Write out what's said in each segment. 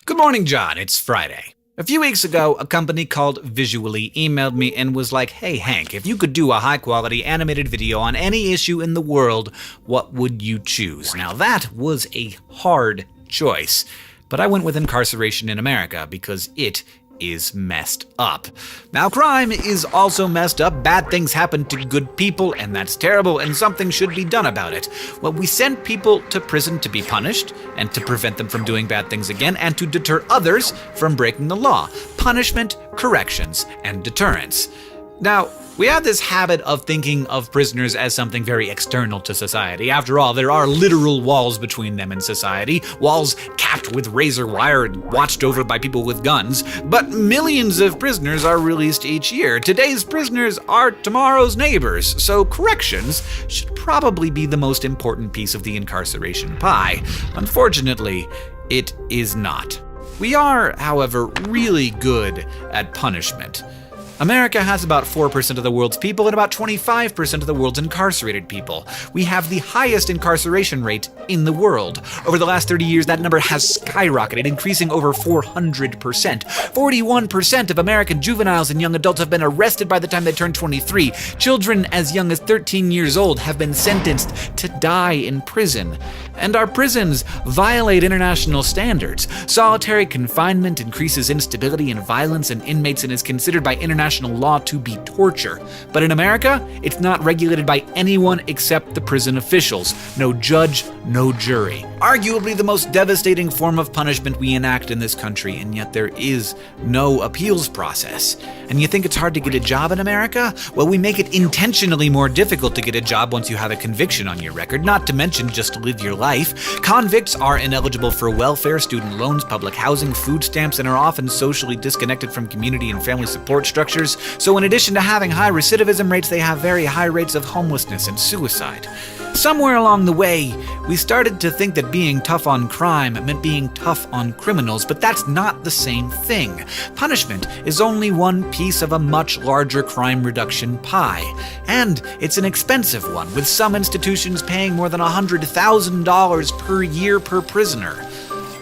Good morning, John. It's Friday. A few weeks ago, a company called Visually emailed me and was like, "Hey Hank, if you could do a high-quality animated video on any issue in the world, what would you choose?" Now that was a hard choice, but I went with Incarceration in America because it is messed up. Now, crime is also messed up. Bad things happen to good people, and that's terrible, and something should be done about it. Well, we send people to prison to be punished, and to prevent them from doing bad things again, and to deter others from breaking the law. Punishment, corrections, and deterrence. Now, we have this habit of thinking of prisoners as something very external to society. After all, there are literal walls between them and society, walls capped with razor wire and watched over by people with guns. But millions of prisoners are released each year. Today's prisoners are tomorrow's neighbors, so corrections should probably be the most important piece of the incarceration pie. Unfortunately, it is not. We are, however, really good at punishment. America has about 4% of the world's people and about 25% of the world's incarcerated people. We have the highest incarceration rate in the world. Over the last 30 years, that number has skyrocketed, increasing over 400%. 41% of American juveniles and young adults have been arrested by the time they turn 23. Children as young as 13 years old have been sentenced to die in prison. And our prisons violate international standards. Solitary confinement increases instability and violence in inmates and is considered by international law to be torture. But in America, it's not regulated by anyone except the prison officials. No judge, no jury. Arguably the most devastating form of punishment we enact in this country, and yet there is no appeals process. And you think it's hard to get a job in America? Well, we make it intentionally more difficult to get a job once you have a conviction on your record, not to mention just to live your life. Convicts are ineligible for welfare, student loans, public housing, food stamps, and are often socially disconnected from community and family support structures. So in addition to having high recidivism rates, they have very high rates of homelessness and suicide. Somewhere along the way, we started to think that being tough on crime meant being tough on criminals, but that's not the same thing. Punishment is only one piece of a much larger crime reduction pie. And it's an expensive one, with some institutions paying more than $100,000 per year per prisoner.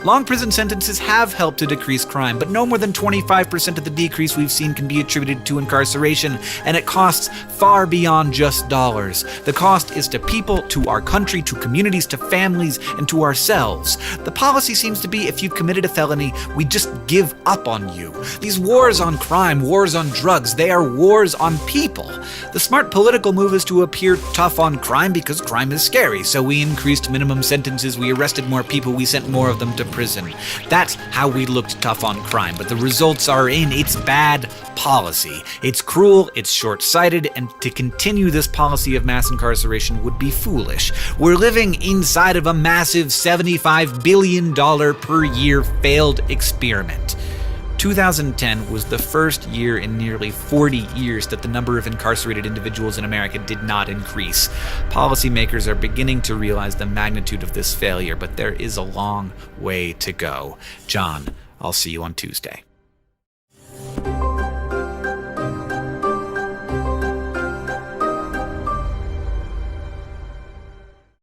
Long prison sentences have helped to decrease crime, but no more than 25% of the decrease we've seen can be attributed to incarceration, and it costs far beyond just dollars. The cost is to people, to our country, to communities, to families, and to ourselves. The policy seems to be if you've committed a felony, we just give up on you. These wars on crime, wars on drugs, they are wars on people. The smart political move is to appear tough on crime because crime is scary, so we increased minimum sentences, we arrested more people, we sent more of them to prison. That's how we looked tough on crime, but the results are in. It's bad policy. It's cruel, it's short-sighted, and to continue this policy of mass incarceration would be foolish. We're living inside of a massive $75 billion per year failed experiment. 2010 was the first year in nearly 40 years that the number of incarcerated individuals in America did not increase. Policymakers are beginning to realize the magnitude of this failure, but there is a long way to go. John, I'll see you on Tuesday.